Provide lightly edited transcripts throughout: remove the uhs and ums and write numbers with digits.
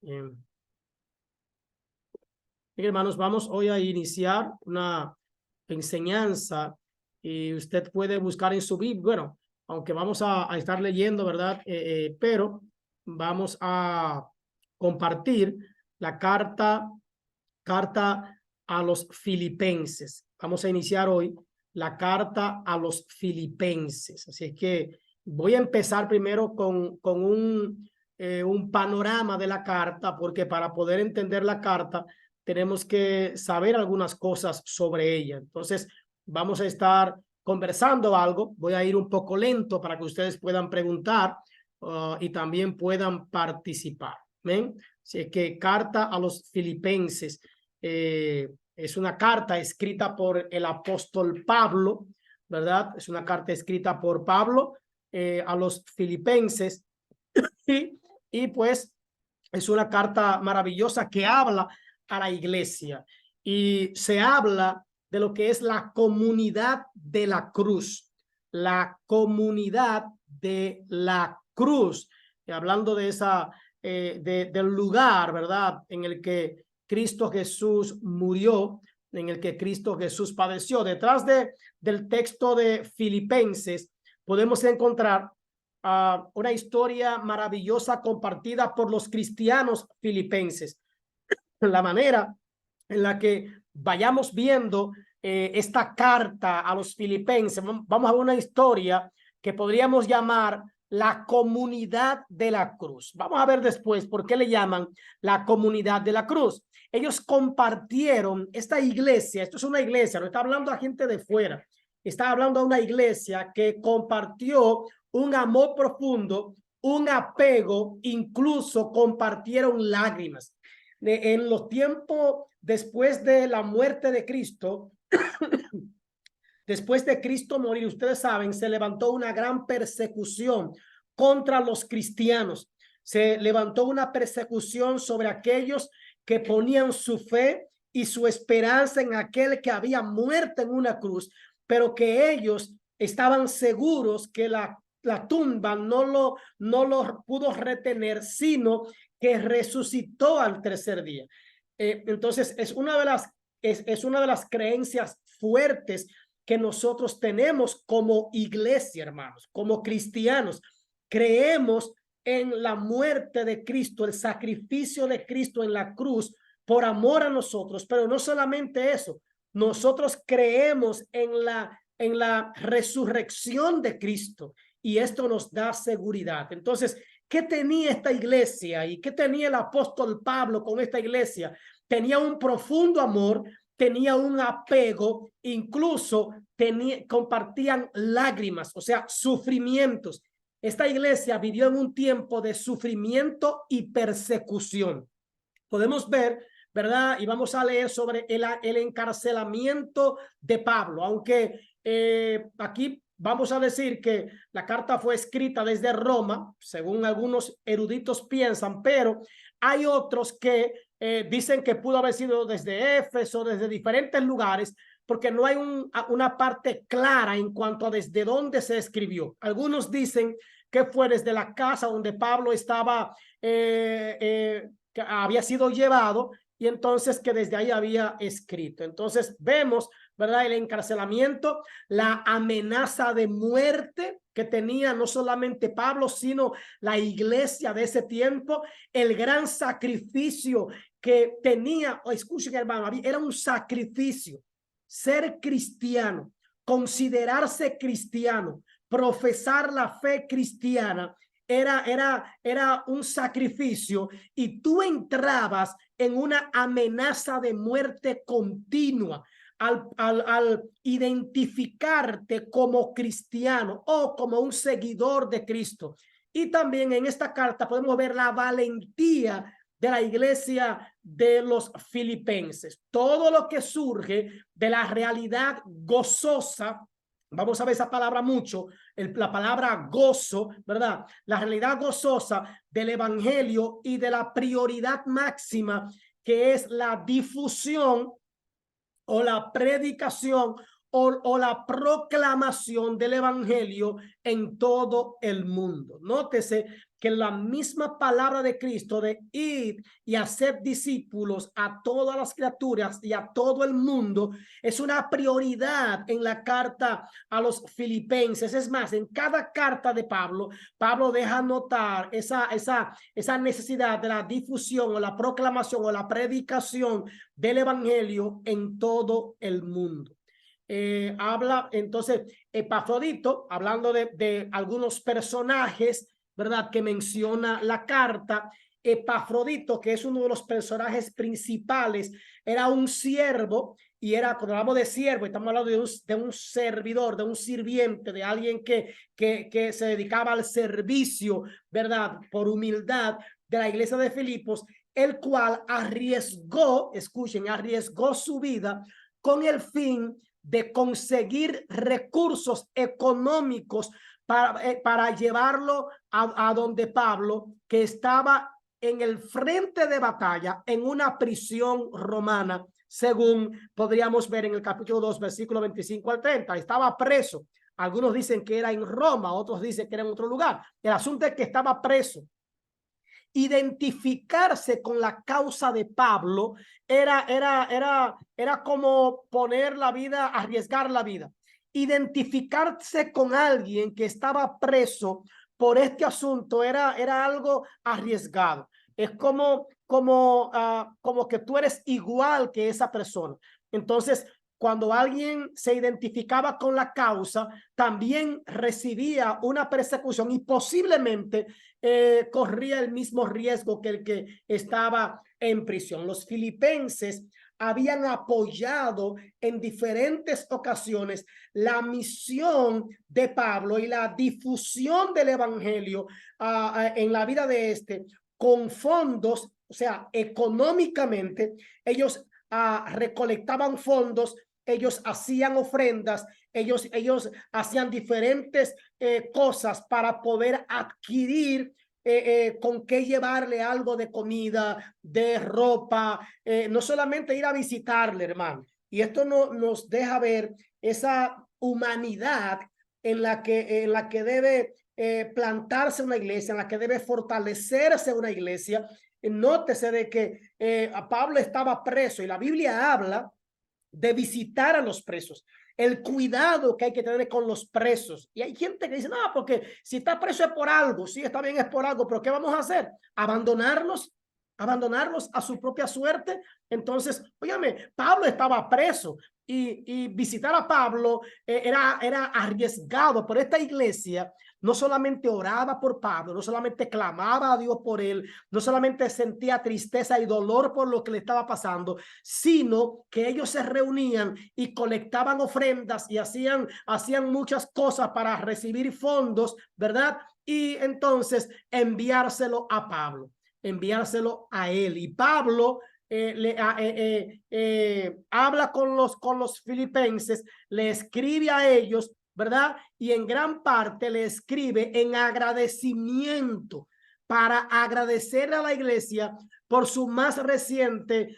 Bien. Bien, hermanos, vamos hoy a iniciar una enseñanza y usted puede buscar en su Biblia, bueno, aunque vamos a estar leyendo, ¿verdad? Pero vamos a compartir la carta a los filipenses. Vamos a iniciar hoy la carta a los filipenses. Así es que voy a empezar primero con un panorama de la carta, porque para poder entender la carta tenemos que saber algunas cosas sobre ella. Entonces, vamos a estar conversando algo. Voy a ir un poco lento para que ustedes puedan preguntar y también puedan participar. ¿Ven? Así es que carta a los filipenses. Es una carta escrita por el apóstol Pablo, ¿verdad? Es una carta escrita por Pablo a los filipenses y pues es una carta maravillosa que habla a la iglesia y se habla de lo que es la comunidad de la cruz, la comunidad de la cruz, y hablando de esa, del lugar, ¿verdad? En el que Cristo Jesús murió, en el que Cristo Jesús padeció. Detrás del texto de Filipenses podemos encontrar una historia maravillosa compartida por los cristianos filipenses. La manera en la que vayamos viendo esta carta a los filipenses, vamos a ver una historia que podríamos llamar la comunidad de la cruz. Vamos a ver después por qué le llaman la comunidad de la cruz. Ellos compartieron esta iglesia, esto es una iglesia, no está hablando a gente de fuera, está hablando a una iglesia que compartió un amor profundo, un apego, incluso compartieron lágrimas. En los tiempos después de la muerte de Cristo, después de Cristo morir, ustedes saben, se levantó una gran persecución contra los cristianos. Se levantó una persecución sobre aquellos que ponían su fe y su esperanza en aquel que había muerto en una cruz, pero que ellos estaban seguros que la tumba no lo pudo retener, sino que resucitó al tercer día. Entonces, es una de las creencias fuertes que nosotros tenemos como iglesia, hermanos, como cristianos. Creemos en la muerte de Cristo, el sacrificio de Cristo en la cruz por amor a nosotros, pero no solamente eso, nosotros creemos en la resurrección de Cristo y esto nos da seguridad. Entonces, ¿qué tenía esta iglesia y qué tenía el apóstol Pablo con esta iglesia? Tenía un profundo amor, tenía un apego, incluso compartían lágrimas, o sea, sufrimientos. Esta iglesia vivió en un tiempo de sufrimiento y persecución. Podemos ver, ¿verdad? Y vamos a leer sobre el encarcelamiento de Pablo, aunque aquí vamos a decir que la carta fue escrita desde Roma, según algunos eruditos piensan, pero hay otros que dicen que pudo haber sido desde Éfeso, desde diferentes lugares, porque no hay una parte clara en cuanto a desde dónde se escribió. Algunos dicen que fue desde la casa donde Pablo estaba, que había sido llevado, y entonces que desde ahí había escrito. Entonces vemos, ¿verdad? El encarcelamiento, la amenaza de muerte que tenía no solamente Pablo, sino la iglesia de ese tiempo, el gran sacrificio que tenía, escuchen hermano, era un sacrificio ser cristiano, considerarse cristiano, profesar la fe cristiana, era un sacrificio y tú entrabas en una amenaza de muerte continua al identificarte como cristiano o como un seguidor de Cristo. Y también en esta carta podemos ver la valentía de la iglesia de los filipenses. Todo lo que surge de la realidad gozosa, vamos a ver esa palabra mucho, la palabra gozo, ¿verdad? La realidad gozosa del evangelio y de la prioridad máxima que es la difusión o la predicación o la proclamación del evangelio en todo el mundo. Nótese que la misma palabra de Cristo de ir y hacer discípulos a todas las criaturas y a todo el mundo es una prioridad en la carta a los filipenses. Es más, en cada carta de Pablo, Pablo deja notar esa necesidad de la difusión o la proclamación o la predicación del evangelio en todo el mundo. Habla entonces Epafrodito, hablando de algunos personajes, ¿verdad?, que menciona la carta. Epafrodito, que es uno de los personajes principales, era un siervo, y era, cuando hablamos de siervo, estamos hablando de un servidor, de un sirviente, de alguien que se dedicaba al servicio, ¿verdad?, por humildad, de la iglesia de Filipos, el cual arriesgó, escuchen, arriesgó su vida con el fin de conseguir recursos económicos para llevarlo a donde Pablo, que estaba en el frente de batalla en una prisión romana, según podríamos ver en el capítulo 2, versículo 25 al 30. Estaba preso. Algunos dicen que era en Roma, otros dicen que era en otro lugar. El asunto es que estaba preso. Identificarse con la causa de Pablo era como poner la vida, arriesgar la vida. Identificarse con alguien que estaba preso por este asunto era algo arriesgado. Es como que tú eres igual que esa persona. Entonces, cuando alguien se identificaba con la causa, también recibía una persecución y posiblemente corría el mismo riesgo que el que estaba en prisión. Los filipenses habían apoyado en diferentes ocasiones la misión de Pablo y la difusión del evangelio en la vida de este, con fondos, o sea, económicamente. Ellos recolectaban fondos, ellos hacían ofrendas, ellos hacían diferentes cosas para poder adquirir con qué llevarle algo de comida, de ropa, no solamente ir a visitarle, hermano. Y esto nos deja ver esa humanidad en la que debe plantarse una iglesia, en la que debe fortalecerse una iglesia. Nótese de que Pablo estaba preso y la Biblia habla de visitar a los presos, el cuidado que hay que tener con los presos. Y hay gente que dice, no, porque si está preso es por algo. Sí, está bien, es por algo, pero ¿qué vamos a hacer? ¿Abandonarlos a su propia suerte? Entonces, óyame, Pablo estaba preso y visitar a Pablo era arriesgado. Por esta iglesia no solamente oraba por Pablo, no solamente clamaba a Dios por él, no solamente sentía tristeza y dolor por lo que le estaba pasando, sino que ellos se reunían y colectaban ofrendas y hacían muchas cosas para recibir fondos, ¿verdad? Y entonces enviárselo a Pablo, enviárselo a él. Y Pablo habla con los filipenses, le escribe a ellos, ¿verdad? Y en gran parte le escribe en agradecimiento, para agradecer a la iglesia por su más reciente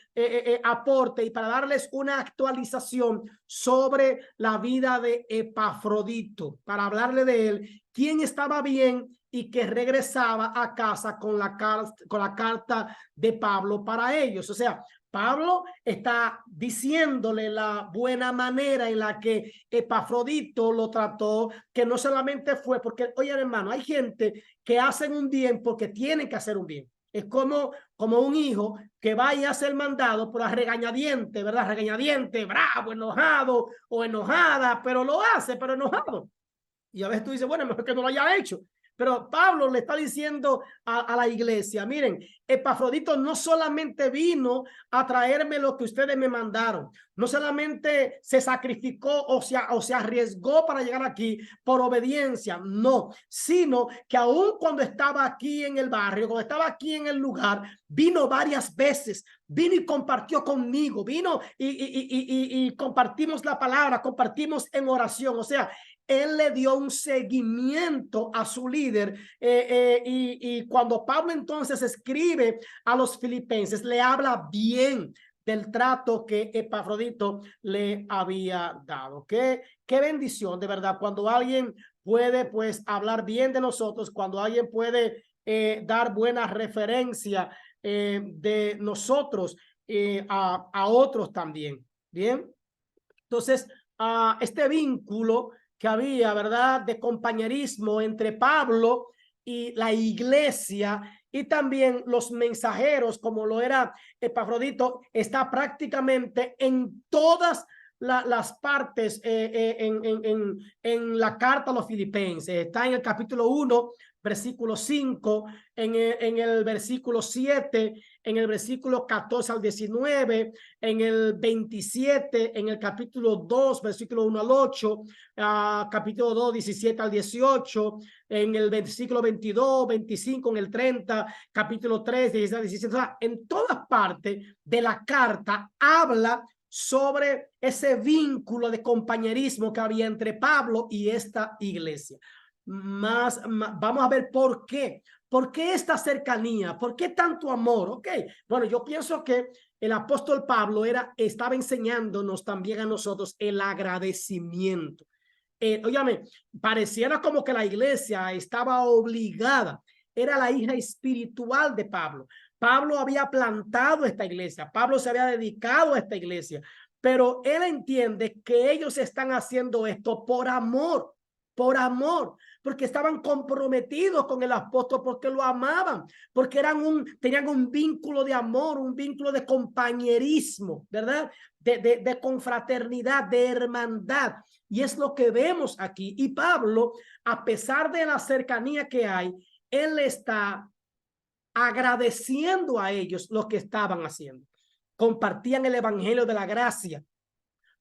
aporte y para darles una actualización sobre la vida de Epafrodito, para hablarle de él, quién estaba bien y que regresaba a casa con la carta de Pablo para ellos. O sea, Pablo está diciéndole la buena manera en la que Epafrodito lo trató, que no solamente fue porque, oye, hermano, hay gente que hacen un bien porque tienen que hacer un bien. Es como un hijo que va y hace el mandado por la regañadiente, ¿verdad? Regañadiente, bravo, enojado o enojada, pero lo hace, pero enojado. Y a veces tú dices, bueno, mejor que no lo haya hecho. Pero Pablo le está diciendo a la iglesia, miren, Epafrodito no solamente vino a traerme lo que ustedes me mandaron, no solamente se sacrificó o se arriesgó para llegar aquí por obediencia, no, sino que aún cuando estaba aquí en el barrio, cuando estaba aquí en el lugar, vino varias veces, vino y compartió conmigo, vino y compartimos la palabra, compartimos en oración. O sea, él le dio un seguimiento a su líder y cuando Pablo entonces escribe a los filipenses, le habla bien del trato que Epafrodito le había dado. Qué bendición, de verdad, cuando alguien puede pues hablar bien de nosotros, cuando alguien puede dar buena referencia de nosotros a otros también. Bien, entonces este vínculo que había, ¿verdad?, de compañerismo entre Pablo y la iglesia y también los mensajeros, como lo era Epafrodito, está prácticamente en todas las partes en la carta a los filipenses. Está en el capítulo 1, versículo 5, en el versículo 7, en el versículo 14 al 19, en el 27, en el capítulo 2, versículo 1 al 8, capítulo 2, 17 al 18, en el versículo 22, 25, en el 30, capítulo 3, 16 al 17. O sea, en todas partes de la carta habla sobre ese vínculo de compañerismo que había entre Pablo y esta iglesia. Vamos a ver por qué. ¿Por qué esta cercanía? ¿Por qué tanto amor? Ok, bueno, yo pienso que el apóstol Pablo estaba enseñándonos también a nosotros el agradecimiento. Óyame, pareciera como que la iglesia estaba obligada. Era la hija espiritual de Pablo. Pablo había plantado esta iglesia. Pablo se había dedicado a esta iglesia. Pero él entiende que ellos están haciendo esto por amor, porque estaban comprometidos con el apóstol, porque lo amaban, porque tenían un vínculo de amor, un vínculo de compañerismo, ¿verdad? De confraternidad, de hermandad. Y es lo que vemos aquí. Y Pablo, a pesar de la cercanía que hay, él está agradeciendo a ellos lo que estaban haciendo. Compartían el evangelio de la gracia,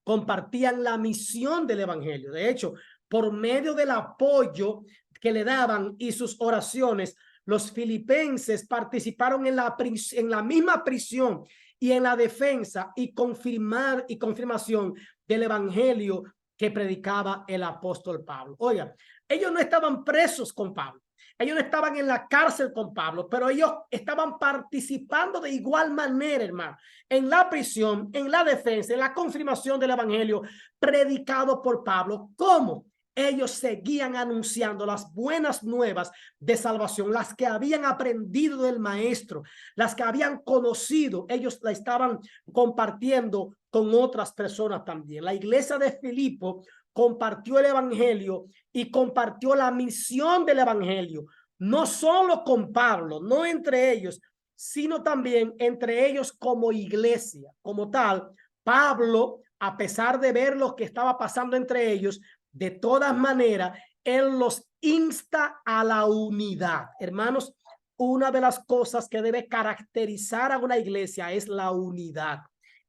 compartían la misión del evangelio. De hecho, por medio del apoyo que le daban y sus oraciones, los filipenses participaron en la misma prisión y en la defensa y confirmación del evangelio que predicaba el apóstol Pablo. Oigan, ellos no estaban presos con Pablo. Ellos no estaban en la cárcel con Pablo, pero ellos estaban participando de igual manera, hermano, en la prisión, en la defensa, en la confirmación del evangelio predicado por Pablo. ¿Cómo? Ellos seguían anunciando las buenas nuevas de salvación, las que habían aprendido del maestro, las que habían conocido. Ellos la estaban compartiendo con otras personas también. La iglesia de Filipo compartió el evangelio y compartió la misión del evangelio, no solo con Pablo, no entre ellos, sino también entre ellos como iglesia, como tal. Pablo, a pesar de ver lo que estaba pasando entre ellos, de todas maneras, él los insta a la unidad. Hermanos, una de las cosas que debe caracterizar a una iglesia es la unidad,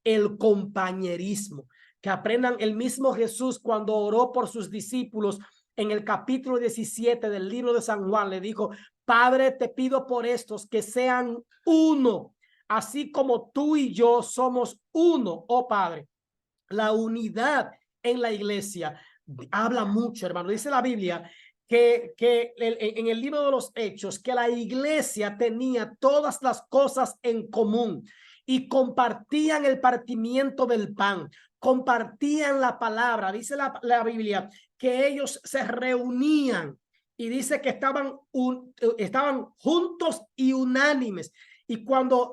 el compañerismo. Que aprendan, el mismo Jesús, cuando oró por sus discípulos en el capítulo 17 del libro de San Juan, le dijo: Padre, te pido por estos que sean uno, así como tú y yo somos uno, oh Padre. La unidad en la iglesia habla mucho, hermano. Dice la Biblia que en el libro de los Hechos, que la iglesia tenía todas las cosas en común y compartían el partimiento del pan, compartían la palabra. Dice la Biblia que ellos se reunían y dice que estaban juntos y unánimes. Y cuando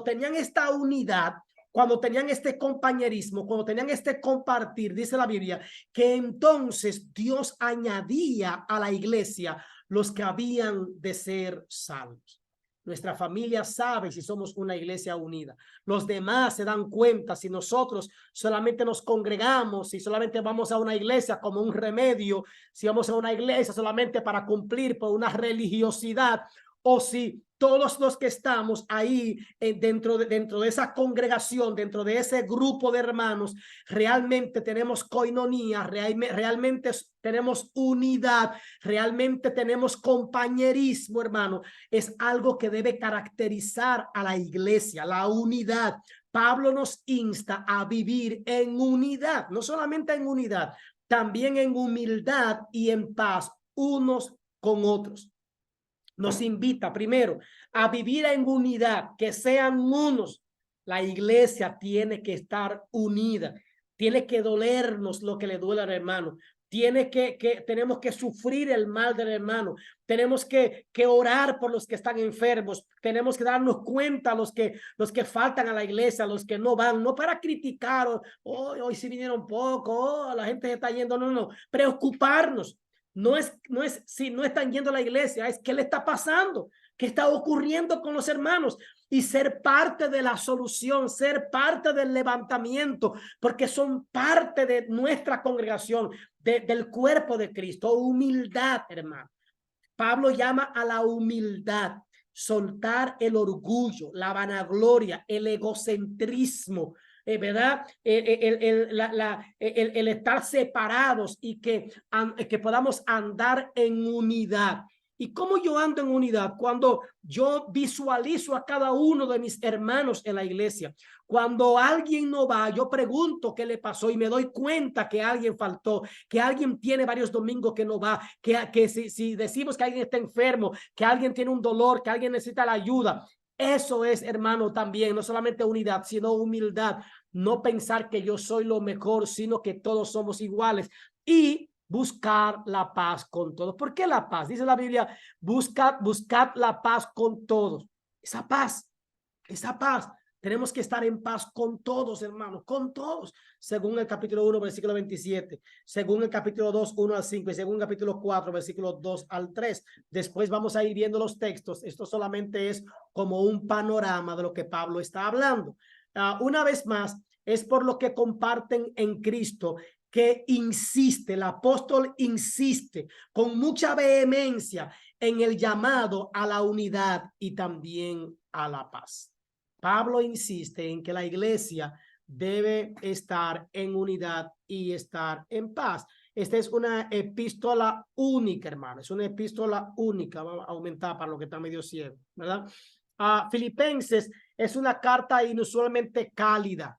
tenían esta unidad, cuando tenían este compañerismo, cuando tenían este compartir, dice la Biblia, que entonces Dios añadía a la iglesia los que habían de ser salvos. Nuestra familia sabe si somos una iglesia unida. Los demás se dan cuenta si nosotros solamente nos congregamos, si solamente vamos a una iglesia como un remedio, si vamos a una iglesia solamente para cumplir por una religiosidad, o si todos los que estamos ahí dentro de esa congregación, dentro de ese grupo de hermanos, realmente tenemos coinonía, realmente tenemos unidad, realmente tenemos compañerismo, hermano. Es algo que debe caracterizar a la iglesia, la unidad. Pablo nos insta a vivir en unidad, no solamente en unidad, también en humildad y en paz unos con otros. Nos invita primero a vivir en unidad, que sean unos. La iglesia tiene que estar unida, tiene que dolernos lo que le duele al hermano, tenemos que sufrir el mal del hermano, tenemos que orar por los que están enfermos, tenemos que darnos cuenta los que faltan a la iglesia, los que no van, no para criticar, hoy sí vinieron poco, la gente se está yendo, no, preocuparnos. No es si no están yendo a la iglesia, es qué le está pasando, qué está ocurriendo con los hermanos, y ser parte de la solución, ser parte del levantamiento, porque son parte de nuestra congregación, del cuerpo de Cristo. Humildad, hermano. Pablo llama a la humildad, soltar el orgullo, la vanagloria, el egocentrismo, ¿verdad? El estar separados y que podamos andar en unidad. ¿Y cómo yo ando en unidad? Cuando yo visualizo a cada uno de mis hermanos en la iglesia. Cuando alguien no va, yo pregunto qué le pasó y me doy cuenta que alguien faltó, que alguien tiene varios domingos que no va, que si decimos que alguien está enfermo, que alguien tiene un dolor, que alguien necesita la ayuda. Eso es, hermano, también, no solamente unidad, sino humildad. No pensar que yo soy lo mejor, sino que todos somos iguales. Y buscar la paz con todos. ¿Por qué la paz? Dice la Biblia, buscad la paz con todos. Esa paz. Tenemos que estar en paz con todos, hermanos, con todos. Según el capítulo 1, versículo 27, según el capítulo 2, 1 al 5, y según el capítulo 4, versículo 2 al 3. Después vamos a ir viendo los textos. Esto solamente es como un panorama de lo que Pablo está hablando. Una vez más, es por lo que comparten en Cristo que insiste, el apóstol insiste con mucha vehemencia en el llamado a la unidad y también a la paz. Pablo insiste en que la iglesia debe estar en unidad y estar en paz. Esta es una epístola única, hermano. Es una epístola única. Vamos a aumentar para lo que está medio ciego, ¿verdad? Filipenses es una carta inusualmente cálida,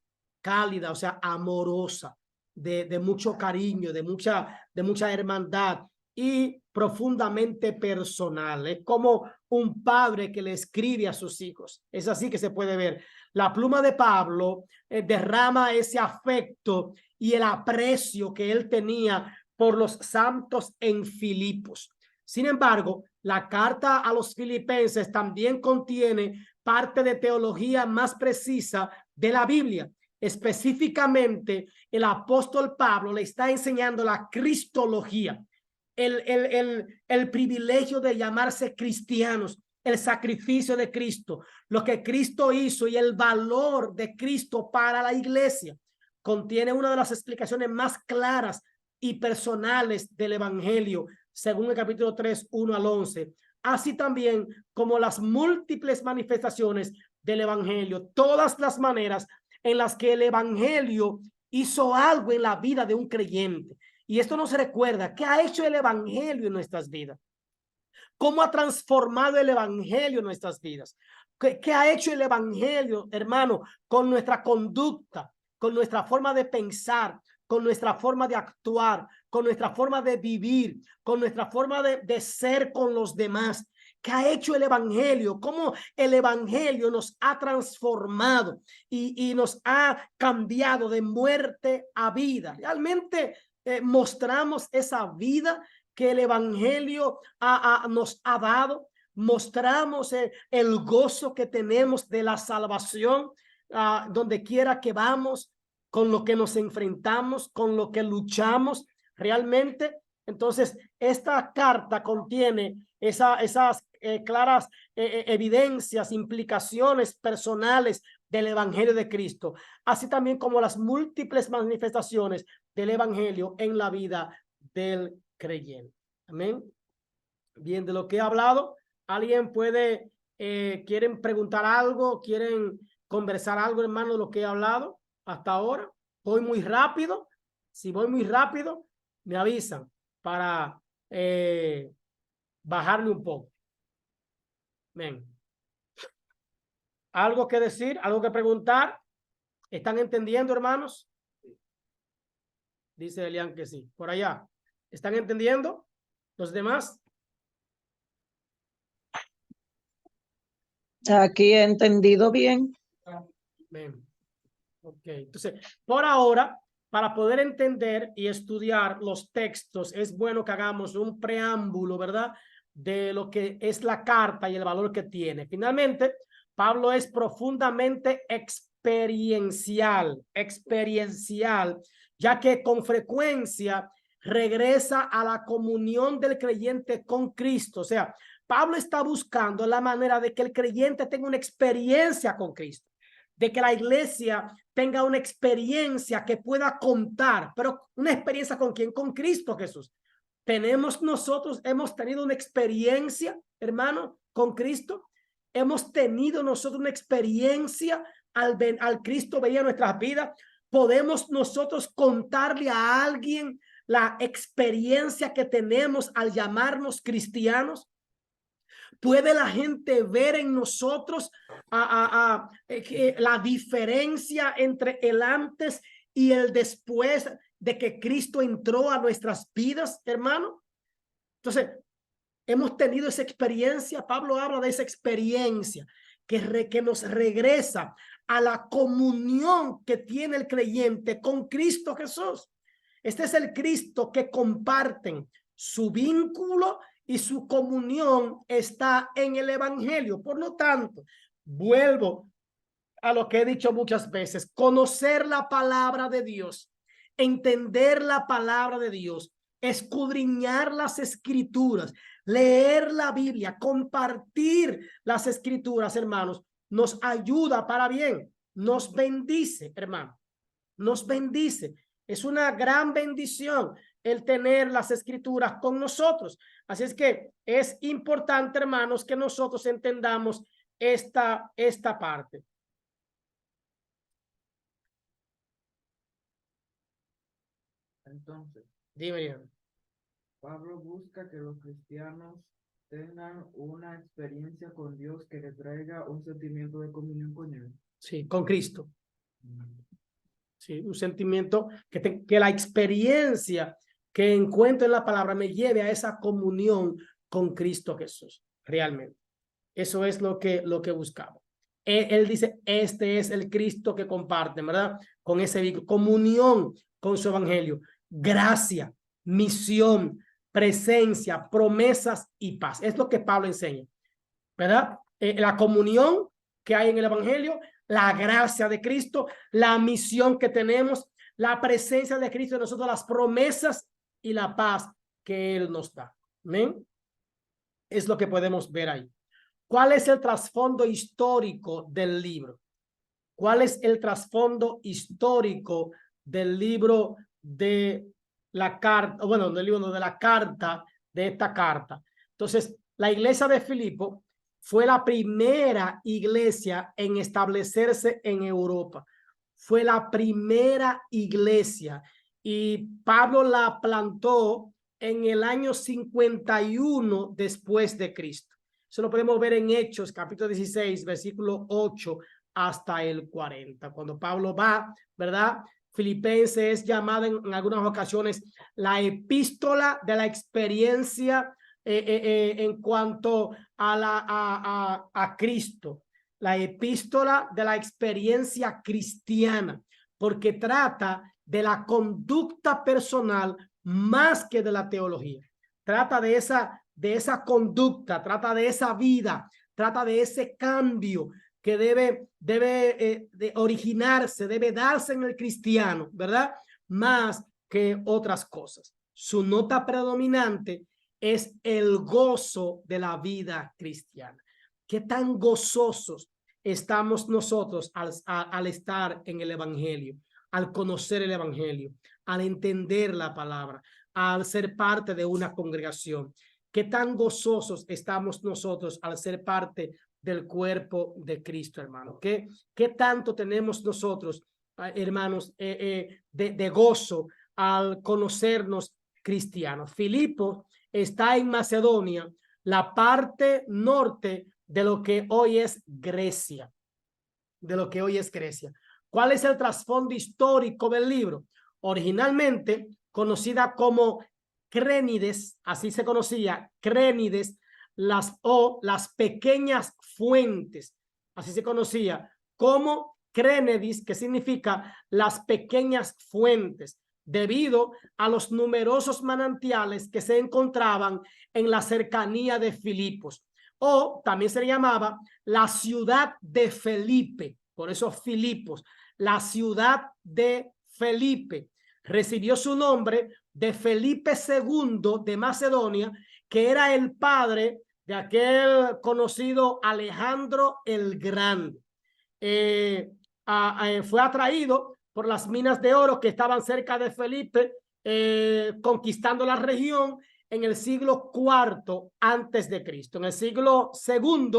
o sea, amorosa, de mucho cariño, de mucha hermandad y profundamente personal. Es como un padre que le escribe a sus hijos. Es así que se puede ver. La pluma de Pablo derrama ese afecto y el aprecio que él tenía por los santos en Filipos. Sin embargo, la carta a los filipenses también contiene parte de teología más precisa de la Biblia. Específicamente, el apóstol Pablo le está enseñando la cristología, el privilegio de llamarse cristianos, el sacrificio de Cristo, lo que Cristo hizo y el valor de Cristo para la iglesia. Contiene una de las explicaciones más claras y personales del evangelio, según el capítulo 3, 1 al 11, así también como las múltiples manifestaciones del evangelio, todas las maneras en las que el evangelio hizo algo en la vida de un creyente. Y esto no se recuerda. ¿Qué ha hecho el evangelio en nuestras vidas? ¿Cómo ha transformado el evangelio en nuestras vidas? ¿Qué ha hecho el evangelio, hermano, con nuestra conducta, con nuestra forma de pensar, con nuestra forma de actuar, con nuestra forma de vivir, con nuestra forma de ser con los demás? ¿Qué ha hecho el evangelio? ¿Cómo el evangelio nos ha transformado y nos ha cambiado de muerte a vida? Realmente mostramos esa vida que el evangelio nos ha dado. Mostramos el gozo que tenemos de la salvación donde quiera que vamos, con lo que nos enfrentamos, con lo que luchamos realmente. Entonces, esta carta contiene esas claras evidencias, implicaciones personales del evangelio de Cristo, así también como las múltiples manifestaciones del evangelio en la vida del creyente. Amén. Bien, de lo que he hablado, ¿alguien puede, quieren preguntar algo, quieren conversar algo, hermano, de lo que he hablado hasta ahora? Voy muy rápido. Si voy muy rápido, me avisan para bajarle un poco. Amén. ¿Algo que decir? ¿Algo que preguntar? ¿Están entendiendo, hermanos? Dice Elian que sí. Por allá. ¿Están entendiendo los demás? Aquí he entendido bien. Bien. Ok, entonces, por ahora, para poder entender y estudiar los textos, es bueno que hagamos un preámbulo, ¿verdad?, de lo que es la carta y el valor que tiene. Finalmente, Pablo es profundamente experiencial, ya que con frecuencia regresa a la comunión del creyente con Cristo. O sea, Pablo está buscando la manera de que el creyente tenga una experiencia con Cristo, de que la iglesia tenga una experiencia que pueda contar, pero una experiencia ¿con quién? Con Cristo Jesús. Hemos tenido una experiencia, hermano, con Cristo. Hemos tenido nosotros una experiencia al Cristo venir a nuestras vidas. Podemos nosotros contarle a alguien la experiencia que tenemos al llamarnos cristianos. ¿Puede la gente ver en nosotros la diferencia entre el antes y el después de que Cristo entró a nuestras vidas, hermano? Entonces, hemos tenido esa experiencia. Pablo habla de esa experiencia que nos regresa a la comunión que tiene el creyente con Cristo Jesús. Este es el Cristo que comparten. Su vínculo y su comunión está en el evangelio. Por lo tanto, vuelvo a lo que he dicho muchas veces: conocer la palabra de Dios, entender la palabra de Dios, escudriñar las escrituras, leer la Biblia, compartir las escrituras, hermanos, nos ayuda para bien, nos bendice, hermano, nos bendice. Es una gran bendición el tener las escrituras con nosotros. Así es que es importante, hermanos, que nosotros entendamos esta parte. Entonces, Dime. Pablo busca que los cristianos tengan una experiencia con Dios que le traiga un sentimiento de comunión con Él. Sí, con Cristo. Sí, un sentimiento que la experiencia que encuentro en la palabra me lleve a esa comunión con Cristo Jesús, realmente. Eso es lo que buscamos. Él dice, este es el Cristo que comparte, ¿verdad? Con ese vínculo, comunión con su evangelio, gracia, misión, presencia, promesas y paz. Es lo que Pablo enseña, ¿verdad? La comunión que hay en el evangelio, la gracia de Cristo, la misión que tenemos, la presencia de Cristo en nosotros, las promesas y la paz que Él nos da. ¿Amén? Es lo que podemos ver ahí. ¿Cuál es el trasfondo histórico del libro? ¿Cuál es el trasfondo histórico del libro de la carta, bueno, del libro de la carta, de esta carta? Entonces, la iglesia de Filipo fue la primera iglesia en establecerse en Europa. Fue la primera iglesia y Pablo la plantó en el año 51 después de Cristo. Eso lo podemos ver en Hechos, capítulo 16, versículo 8 hasta el 40. Cuando Pablo va, ¿verdad? Filipenses es llamada en algunas ocasiones la epístola de la experiencia en cuanto a Cristo, la epístola de la experiencia cristiana, porque trata de la conducta personal más que de la teología. Trata de esa conducta, trata de esa vida, trata de ese cambio que debe de originarse, debe darse en el cristiano, ¿verdad? Más que otras cosas. Su nota predominante es el gozo de la vida cristiana. ¿Qué tan gozosos estamos nosotros al estar en el evangelio, al conocer el evangelio, al entender la palabra, al ser parte de una congregación? ¿Qué tan gozosos estamos nosotros al ser parte del cuerpo de Cristo, hermano? ¿Qué tanto tenemos nosotros, hermanos, de gozo al conocernos cristianos? Filipo está en Macedonia, la parte norte de lo que hoy es Grecia, ¿Cuál es el trasfondo histórico del libro? Originalmente conocida como Crénides, así se conocía, Crénides, las pequeñas fuentes, así se conocía, como Crenedis, que significa las pequeñas fuentes, debido a los numerosos manantiales que se encontraban en la cercanía de Filipos. O también se le llamaba la ciudad de Felipe, por eso Filipos, la ciudad de Felipe. Recibió su nombre de Felipe II de Macedonia, que era el padre de aquel conocido Alejandro el Grande. Fue atraído por las minas de oro que estaban cerca de Felipe, conquistando la región en el siglo IV antes de Cristo. En el siglo II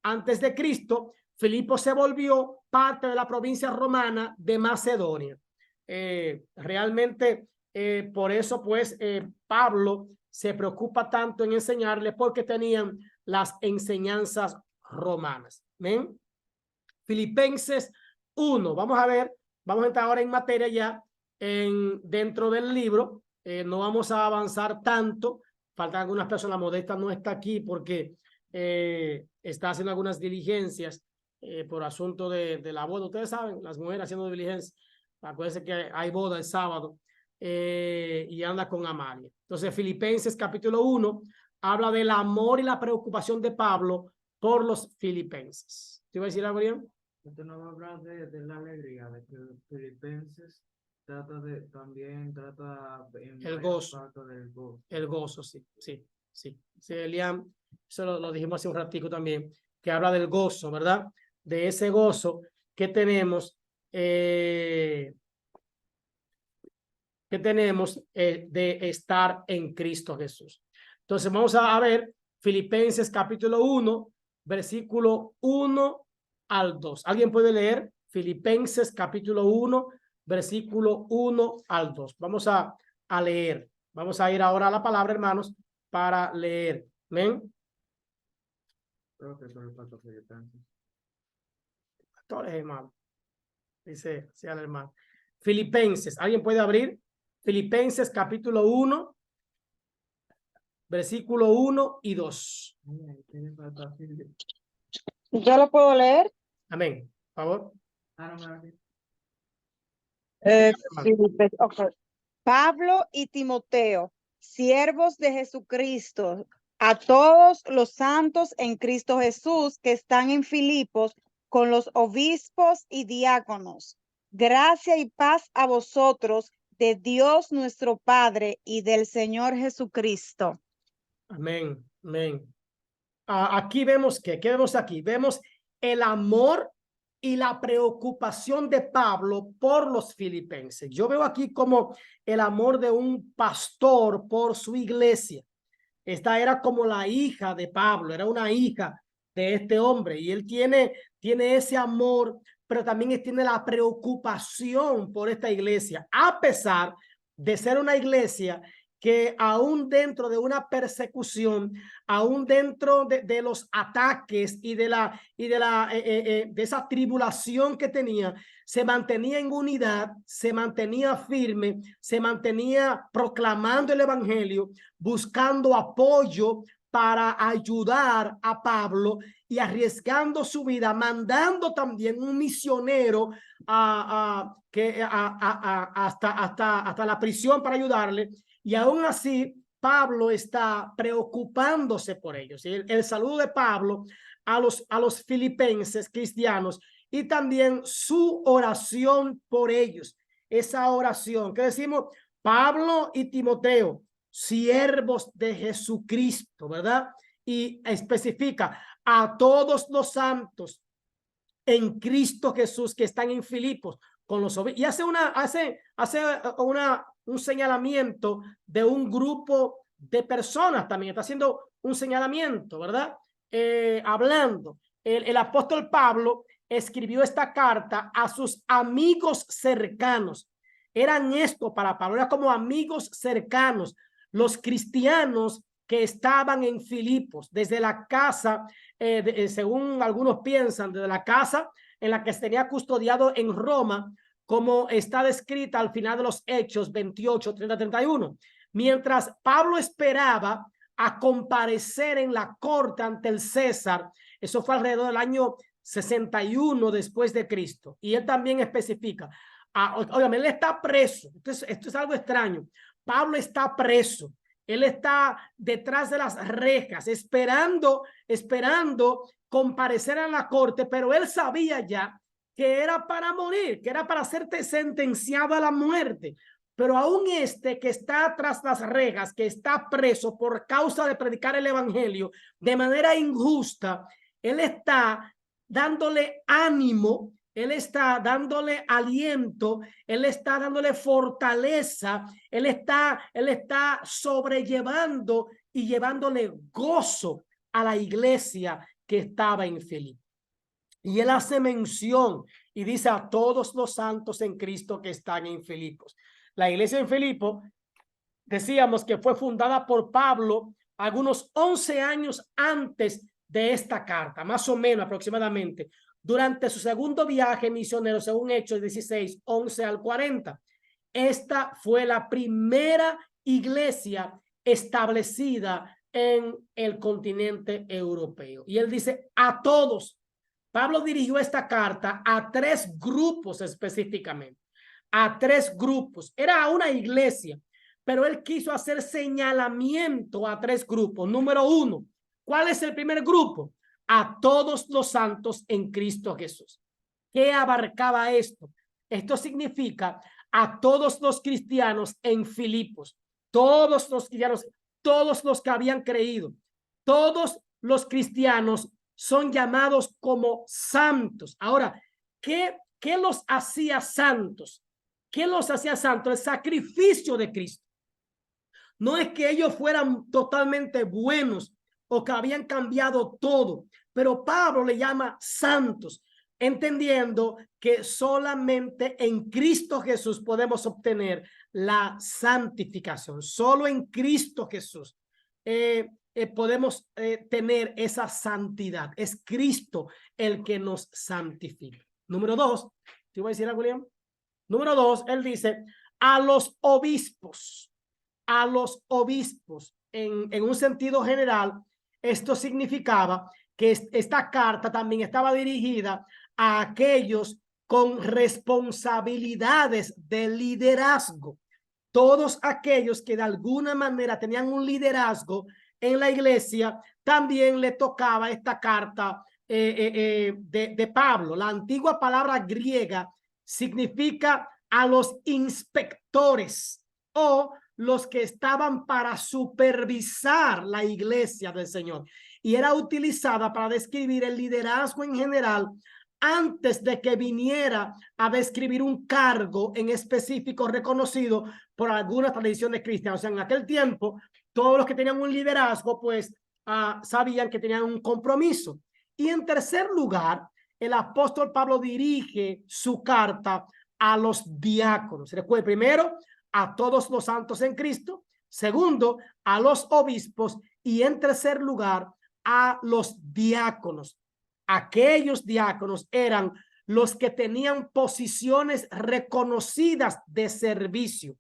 antes de Cristo, Filipo se volvió parte de la provincia romana de Macedonia. Realmente, por eso, pues, Pablo se preocupa tanto en enseñarle, porque tenían las enseñanzas romanas. ¿Ven? Filipenses 1. Vamos a ver, vamos a entrar ahora en materia ya dentro del libro. No vamos a avanzar tanto. Faltan algunas personas. Modesta no está aquí porque está haciendo algunas diligencias por asunto de la boda. Ustedes saben, las mujeres haciendo diligencias. Acuérdense que hay boda el sábado y anda con Amalia. Entonces, Filipenses capítulo 1 habla del amor y la preocupación de Pablo por los filipenses. ¿Te iba a decir algo, Brian? Esto nos va a hablar de la alegría, de que Filipenses también trata en el varias gozo. partes del gozo. El gozo, sí. Sí, Eliam, eso lo dijimos hace un ratico también, que habla del gozo, ¿verdad? De ese gozo que tenemos, de estar en Cristo Jesús. Entonces vamos a ver Filipenses capítulo 1, versículo 1 al 2. ¿Alguien puede leer? Filipenses capítulo 1, versículo 1 al 2. Vamos a leer. Vamos a ir ahora a la palabra, hermanos, para leer. ¿Ven? Creo que solo falta Filipenses. Pastores, hermano. Dice el hermano. Filipenses. ¿Alguien puede abrir? Filipenses capítulo 1, versículo 1 y 2. ¿Yo lo puedo leer? Amén. Por favor. Okay. Pablo y Timoteo, siervos de Jesucristo, a todos los santos en Cristo Jesús que están en Filipos, con los obispos y diáconos. Gracia y paz a vosotros, de Dios nuestro Padre y del Señor Jesucristo. Amén. Amén. Aquí vemos ¿qué vemos aquí? Vemos el amor y la preocupación de Pablo por los filipenses. Yo veo aquí como el amor de un pastor por su iglesia. Esta era como la hija de Pablo, era una hija de este hombre, y él tiene ese amor, pero también tiene la preocupación por esta iglesia, a pesar de ser una iglesia que aún dentro de una persecución, aún dentro de los ataques y de esa tribulación que tenía, se mantenía en unidad, se mantenía firme, se mantenía proclamando el evangelio, buscando apoyo para ayudar a Pablo y arriesgando su vida, mandando también un misionero hasta la prisión para ayudarle. Y aún así, Pablo está preocupándose por ellos. El saludo de Pablo a los filipenses cristianos, y también su oración por ellos. Esa oración que decimos, Pablo y Timoteo, siervos de Jesucristo, ¿verdad? Y especifica a todos los santos en Cristo Jesús que están en Filipos con los obispos. Y hace un señalamiento de un grupo de personas también. Está haciendo un señalamiento, ¿verdad? Hablando. El apóstol Pablo escribió esta carta a sus amigos cercanos. Eran esto para Pablo, era como amigos cercanos, los cristianos que estaban en Filipos, desde la casa, según algunos piensan, desde la casa en la que se tenía custodiado en Roma, como está descrita al final de los Hechos 28, 30, 31. Mientras Pablo esperaba a comparecer en la corte ante el César, eso fue alrededor del año 61 después de Cristo. Y él también especifica, óigame, él está preso. Esto es algo extraño. Pablo está preso. Él está detrás de las rejas, esperando comparecer a la corte, pero él sabía ya que era para morir, que era para ser sentenciado a la muerte. Pero aún que está tras las rejas, que está preso por causa de predicar el evangelio de manera injusta, él está dándole ánimo, él está dándole aliento, él está dándole fortaleza, él está sobrellevando y llevándole gozo a la iglesia que estaba en Filipo. Y él hace mención y dice a todos los santos en Cristo que están en Filipos. La iglesia en Filipo, decíamos que fue fundada por Pablo algunos 11 años antes de esta carta, más o menos aproximadamente, durante su segundo viaje misionero, según Hechos 16, 11 al 40. Esta fue la primera iglesia establecida en el continente europeo. Y él dice a todos. Pablo dirigió esta carta a 3 grupos específicamente, a 3 grupos. Era una iglesia, pero él quiso hacer señalamiento a 3 grupos. Número 1, ¿cuál es el primer grupo? A todos los santos en Cristo Jesús. ¿Qué abarcaba esto? Esto significa a todos los cristianos en Filipos, todos los cristianos, todos los que habían creído, todos los cristianos son llamados como santos. Ahora, ¿qué los hacía santos? ¿Qué los hacía santos? El sacrificio de Cristo. No es que ellos fueran totalmente buenos o que habían cambiado todo, pero Pablo le llama santos, entendiendo que solamente en Cristo Jesús podemos obtener la santificación. Solo en Cristo Jesús podemos tener esa santidad. Es Cristo el que nos santifica. Número 2, ¿te voy a decir algo, William? Número 2, él dice a los obispos, en un sentido general. Esto significaba que esta carta también estaba dirigida a aquellos con responsabilidades de liderazgo. Todos aquellos que de alguna manera tenían un liderazgo en la iglesia, también le tocaba esta carta de Pablo. La antigua palabra griega significa a los inspectores o los que estaban para supervisar la iglesia del Señor, y era utilizada para describir el liderazgo en general antes de que viniera a describir un cargo en específico reconocido por algunas tradiciones cristianas. O sea, en aquel tiempo, todos los que tenían un liderazgo, pues, sabían que tenían un compromiso. Y en tercer lugar, el apóstol Pablo dirige su carta a los diáconos. Recuerden, primero, a todos los santos en Cristo. Segundo, a los obispos. Y en tercer lugar, a los diáconos. Aquellos diáconos eran los que tenían posiciones reconocidas de servicio.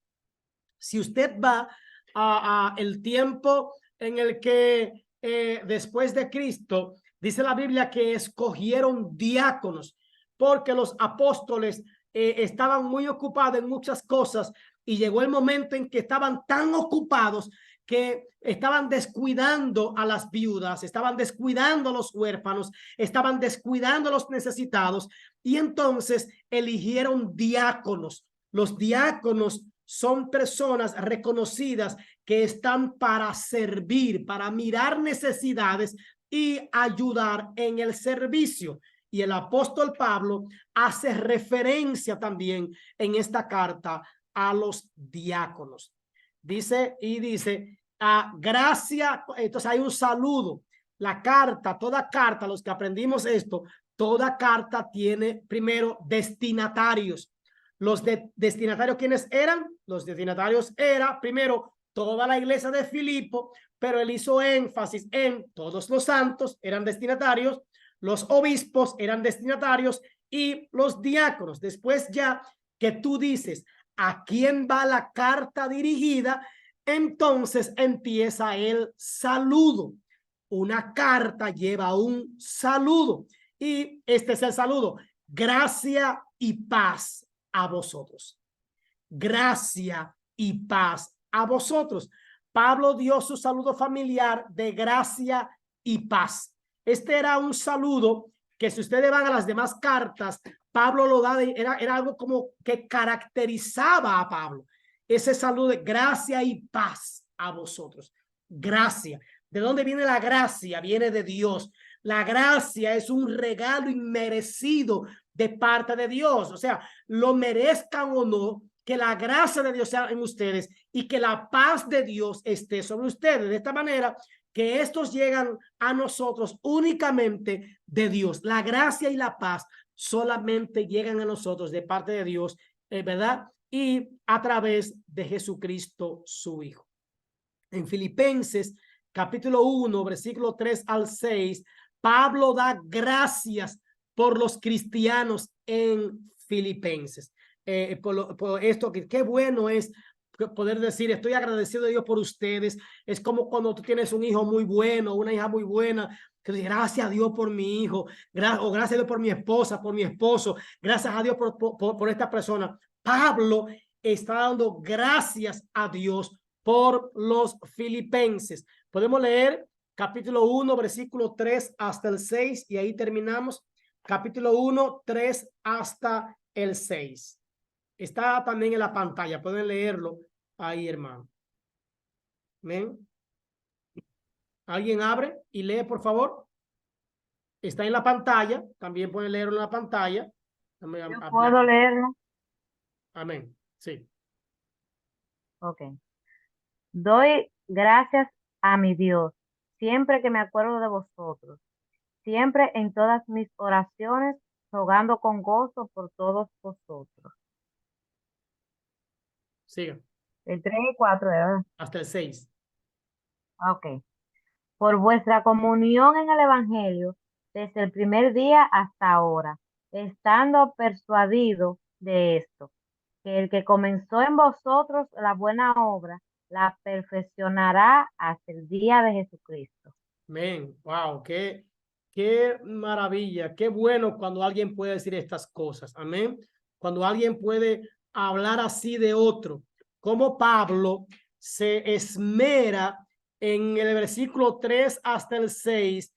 Si usted va a el tiempo en el que después de Cristo, dice la Biblia que escogieron diáconos porque los apóstoles estaban muy ocupados en muchas cosas, y llegó el momento en que estaban tan ocupados que estaban descuidando a las viudas, estaban descuidando a los huérfanos, estaban descuidando a los necesitados, y entonces eligieron diáconos. Los diáconos son personas reconocidas que están para servir, para mirar necesidades y ayudar en el servicio. Y el apóstol Pablo hace referencia también en esta carta a los diáconos. Dice, gracia. Entonces hay un saludo. La carta, toda carta, los que aprendimos esto, toda carta tiene primero destinatarios. Los destinatarios, ¿quiénes eran? Los destinatarios era primero toda la iglesia de Filipo, pero él hizo énfasis en todos los santos eran destinatarios, los obispos eran destinatarios y los diáconos. Después, ya que tú dices a quién va la carta dirigida, entonces empieza el saludo. Una carta lleva un saludo, Y este es el saludo. Gracia y paz a vosotros. Gracia y paz a vosotros. Pablo dio su saludo familiar de gracia y paz. Este era un saludo que si ustedes van a las demás cartas, Pablo lo da, era algo como que caracterizaba a Pablo. Ese saludo de gracia y paz a vosotros. Gracia. ¿De dónde viene la gracia? Viene de Dios. La gracia es un regalo inmerecido de parte de Dios. O sea, lo merezcan o no, que la gracia de Dios sea en ustedes y que la paz de Dios esté sobre ustedes. De esta manera que estos llegan a nosotros únicamente de Dios. La gracia y la paz solamente llegan a nosotros de parte de Dios, ¿verdad? Y a través de Jesucristo, su Hijo. En Filipenses, capítulo 1, versículo 3 al 6, Pablo da gracias por los cristianos en Filipenses. Por esto, que qué bueno es poder decir, estoy agradecido a Dios por ustedes. Es como cuando tú tienes un hijo muy bueno, una hija muy buena, que dice, gracias a Dios por mi hijo, o gracias a Dios por mi esposa, por mi esposo, gracias a Dios por esta persona. Pablo está dando gracias a Dios por los filipenses. Podemos leer capítulo 1, versículo 3 hasta el 6 y ahí terminamos. Capítulo 1, 3 hasta el 6. Está también en la pantalla, pueden leerlo ahí, hermano. ¿Ven? ¿Alguien abre y lee, por favor? Está en la pantalla, también pueden leerlo en la pantalla. Yo puedo leerlo. Amén. Sí. Ok. Doy gracias a mi Dios siempre que me acuerdo de vosotros, siempre en todas mis oraciones, rogando con gozo por todos vosotros. Siga. El 3 y 4, ¿verdad? Hasta el 6. Ok. Por vuestra comunión en el Evangelio desde el primer día hasta ahora, estando persuadido de esto, que el que comenzó en vosotros la buena obra, la perfeccionará hasta el día de Jesucristo. Amén. Wow, qué maravilla, qué bueno cuando alguien puede decir estas cosas. Amén. Cuando alguien puede hablar así de otro, como Pablo se esmera en el versículo 3 hasta el 6,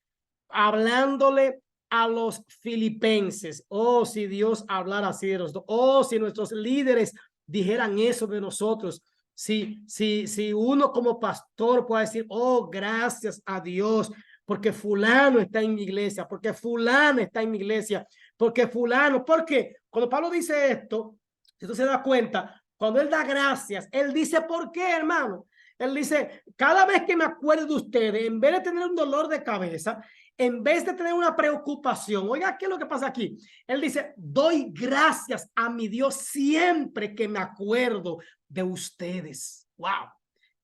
hablándole a los filipenses. Oh, si Dios hablara así de nosotros. Oh, si nuestros líderes dijeran eso de nosotros. Si uno como pastor puede decir, oh, gracias a Dios, porque fulano está en mi iglesia, porque fulano está en mi iglesia, porque fulano, porque cuando Pablo dice esto, si tú se das cuenta, cuando él da gracias, él dice, ¿por qué, hermano? Él dice, cada vez que me acuerdo de ustedes, en vez de tener un dolor de cabeza, en vez de tener una preocupación, oiga, ¿qué es lo que pasa aquí? Él dice, doy gracias a mi Dios siempre que me acuerdo de ustedes. Wow,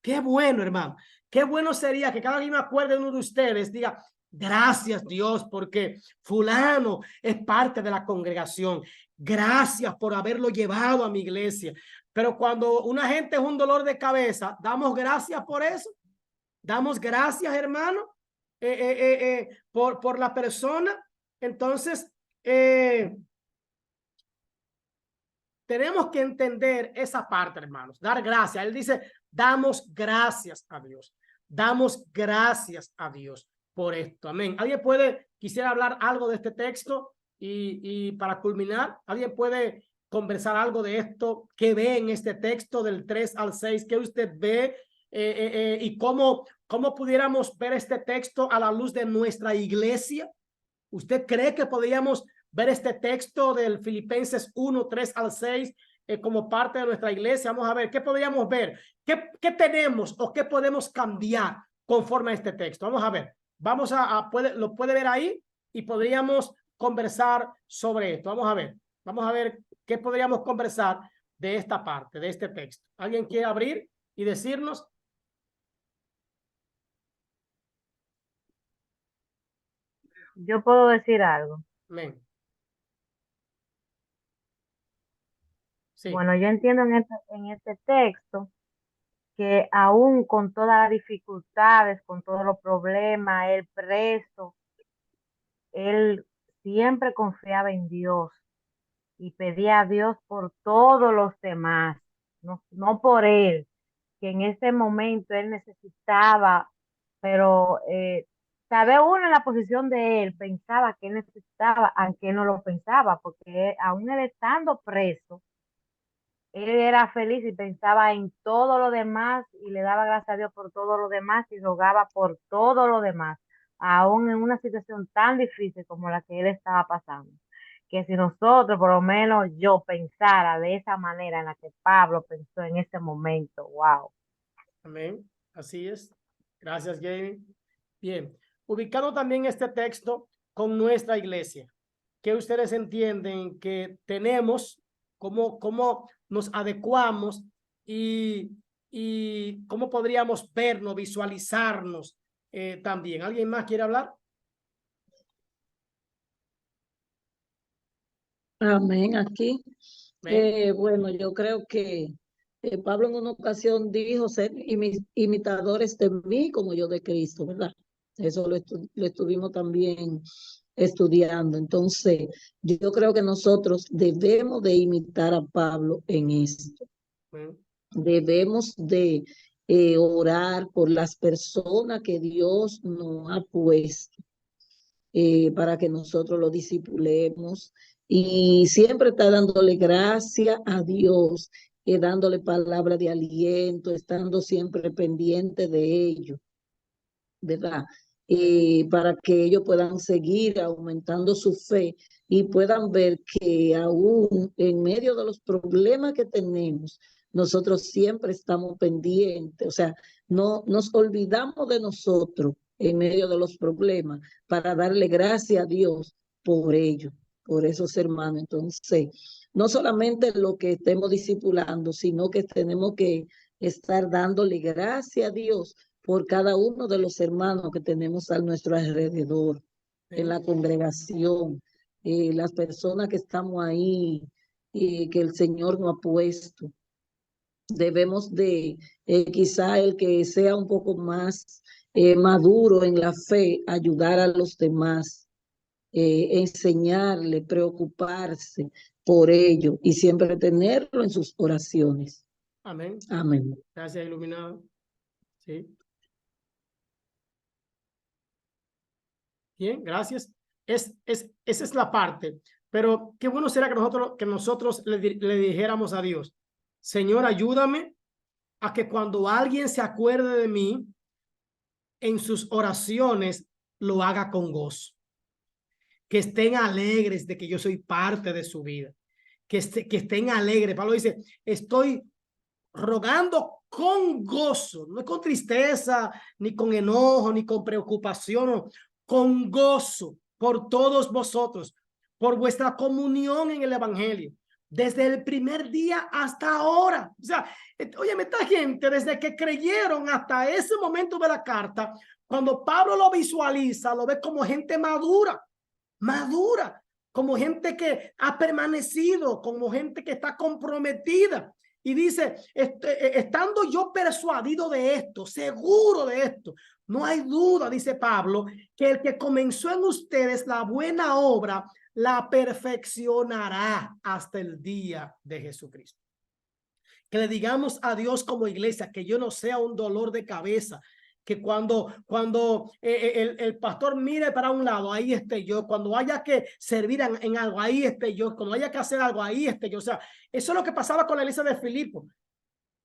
qué bueno, hermano. Qué bueno sería que cada vez que me acuerde de uno de ustedes diga, gracias Dios, porque fulano es parte de la congregación. Gracias por haberlo llevado a mi iglesia. Pero cuando una gente es un dolor de cabeza, damos gracias por eso. Damos gracias, hermano, por la persona. Entonces, tenemos que entender esa parte, hermanos. Dar gracias. Él dice, damos gracias a Dios. Damos gracias a Dios por esto. Amén. ¿Alguien quisiera hablar algo de este texto? Y para culminar, ¿alguien puede conversar algo de esto? ¿Qué ve en este texto del 3 al 6? ¿Qué usted ve? Y cómo pudiéramos ver este texto a la luz de nuestra iglesia. ¿Usted cree que podríamos ver este texto del Filipenses 1, 3 al 6 como parte de nuestra iglesia? Vamos a ver, ¿qué podríamos ver? ¿Qué tenemos o qué podemos cambiar conforme a este texto? Vamos a ver, lo puede ver ahí y podríamos conversar sobre esto. Vamos a ver qué podríamos conversar de esta parte, de este texto. ¿Alguien quiere abrir y decirnos? Yo puedo decir algo. Amén. Sí. Bueno, yo entiendo en este texto que aún con todas las dificultades, con todos los problemas, el preso, él siempre confiaba en Dios y pedía a Dios por todos los demás, no por él, que en ese momento él necesitaba, pero sabe uno en la posición de él, pensaba que él necesitaba, aunque él no lo pensaba, porque aún él estando preso, él era feliz y pensaba en todo lo demás y le daba gracias a Dios por todo lo demás y rogaba por todo lo demás, aún en una situación tan difícil como la que él estaba pasando. Que si nosotros, por lo menos yo, pensara de esa manera en la que Pablo pensó en ese momento, wow. Amén. Así es. Gracias, Jamie. Bien. Ubicando también este texto con nuestra iglesia, que ustedes entienden que tenemos, cómo nos adecuamos y cómo podríamos vernos, visualizarnos también. ¿Alguien más quiere hablar? Amén, aquí. Amén. Bueno, yo creo que Pablo en una ocasión dijo ser imitadores de mí como yo de Cristo, ¿verdad? Eso lo estuvimos también estudiando. Entonces, yo creo que nosotros debemos de imitar a Pablo en esto. Amén. Debemos de orar por las personas que Dios nos ha puesto para que nosotros lo discipulemos y siempre está dándole gracias a Dios, dándole palabra de aliento, estando siempre pendiente de ellos, ¿verdad? Para que ellos puedan seguir aumentando su fe y puedan ver que aún en medio de los problemas que tenemos, nosotros siempre estamos pendientes, o sea, no nos olvidamos de nosotros en medio de los problemas para darle gracias a Dios por ello, por esos hermanos. Entonces, no solamente lo que estemos discipulando, sino que tenemos que estar dándole gracias a Dios por cada uno de los hermanos que tenemos a nuestro alrededor, en la congregación, las personas que estamos ahí, que el Señor nos ha puesto. Debemos de, quizá el que sea un poco más maduro en la fe, ayudar a los demás, enseñarle, preocuparse por ello y siempre tenerlo en sus oraciones. Amén. Amén. Gracias, iluminado. Sí. Bien, gracias. Esa es la parte. Pero qué bueno será que nosotros le dijéramos a Dios, Señor, ayúdame a que cuando alguien se acuerde de mí, en sus oraciones lo haga con gozo. Que estén alegres de que yo soy parte de su vida. Que estén alegres. Pablo dice, estoy rogando con gozo, no con tristeza, ni con enojo, ni con preocupación, no, con gozo por todos vosotros, por vuestra comunión en el evangelio, desde el primer día hasta ahora. O sea, oye, esta gente, desde que creyeron hasta ese momento de la carta, cuando Pablo lo visualiza, lo ve como gente madura, como gente que ha permanecido, como gente que está comprometida. Y dice, estando yo persuadido de esto, seguro de esto, no hay duda, dice Pablo, que el que comenzó en ustedes la buena obra, la perfeccionará hasta el día de Jesucristo. Que le digamos a Dios como iglesia, que yo no sea un dolor de cabeza, que cuando el pastor mire para un lado, ahí esté yo, cuando haya que servir en algo, ahí esté yo, cuando haya que hacer algo, ahí esté yo. O sea, eso es lo que pasaba con la iglesia de Filipo.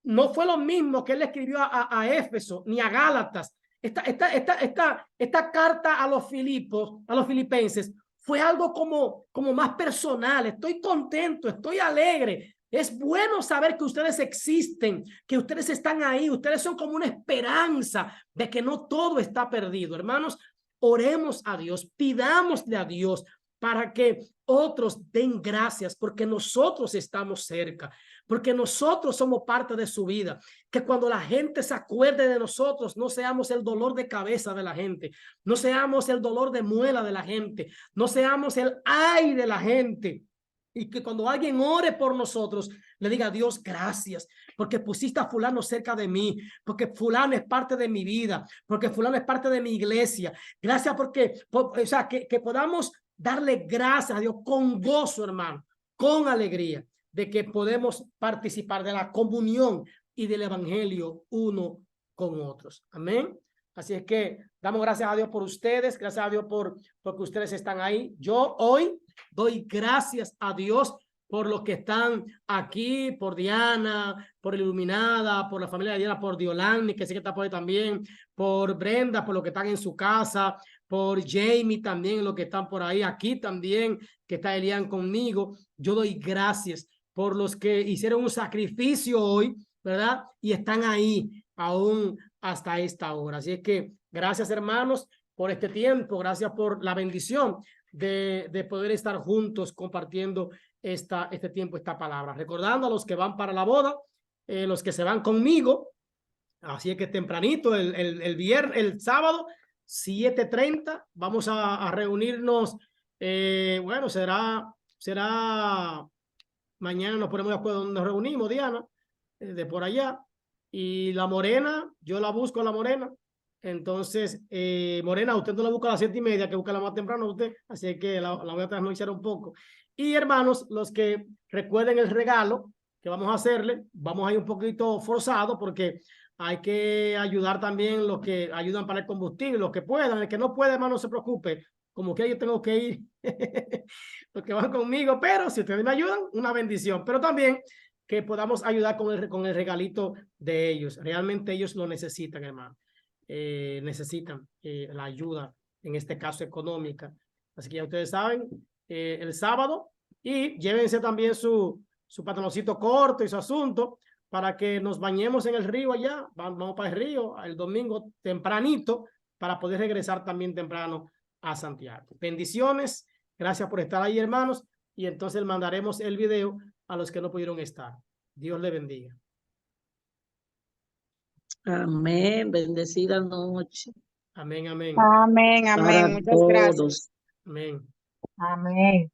No fue lo mismo que él escribió a Éfeso ni a Gálatas. Esta carta a los filipenses, fue algo como más personal. Estoy contento, estoy alegre. Es bueno saber que ustedes existen, que ustedes están ahí, ustedes son como una esperanza de que no todo está perdido. Hermanos, oremos a Dios, pidámosle a Dios para que otros den gracias porque nosotros estamos cerca, porque nosotros somos parte de su vida, que cuando la gente se acuerde de nosotros, no seamos el dolor de cabeza de la gente, no seamos el dolor de muela de la gente, no seamos el ay de la gente. Y que cuando alguien ore por nosotros, le diga a Dios, gracias, porque pusiste a fulano cerca de mí, porque fulano es parte de mi vida, porque fulano es parte de mi iglesia. Gracias porque, o sea, que podamos darle gracias a Dios con gozo, hermano, con alegría, de que podemos participar de la comunión y del evangelio uno con otros. Amén. Así es que damos gracias a Dios por ustedes, gracias a Dios porque ustedes están ahí. Yo hoy doy gracias a Dios por los que están aquí, por Diana, por Iluminada, por la familia de Diana, por Diolani, que sé que está por ahí también, por Brenda, por los que están en su casa, por Jamie también, los que están por ahí, aquí también, que está Elian conmigo. Yo doy gracias por los que hicieron un sacrificio hoy, ¿verdad? Y están ahí aún hasta esta hora. Así es que gracias, hermanos, por este tiempo, gracias por la bendición de poder estar juntos compartiendo este tiempo, esta palabra. Recordando a los que van para la boda, los que se van conmigo, así es que tempranito, el viernes, el sábado, 7:30, vamos a reunirnos. Bueno, será mañana, nos ponemos de acuerdo donde nos reunimos, Diana, de por allá. Y la morena, yo la busco a la morena. Entonces, Morena, usted no la busca a las 7:30, que busca la más temprano usted, así que la voy a trasnochar un poco. Y hermanos, los que recuerden el regalo que vamos a hacerle, vamos a ir un poquito forzado porque hay que ayudar también los que ayudan para el combustible, los que puedan. El que no puede, hermano, no se preocupe, como que yo tengo que ir, los que van conmigo, pero si ustedes me ayudan, una bendición. Pero también que podamos ayudar con el regalito de ellos. Realmente ellos lo necesitan, hermano. Necesitan la ayuda, en este caso económica. Así que ya ustedes saben, el sábado, y llévense también su pantaloncito corto y su asunto para que nos bañemos en el río allá. Vamos para el río el domingo tempranito para poder regresar también temprano a Santiago. Bendiciones, gracias por estar ahí, hermanos, y entonces mandaremos el video a los que no pudieron estar. Dios le bendiga. Amén. Bendecida noche Amén, amén. Amén, para amén. Muchas gracias. todos. Amén. Amén.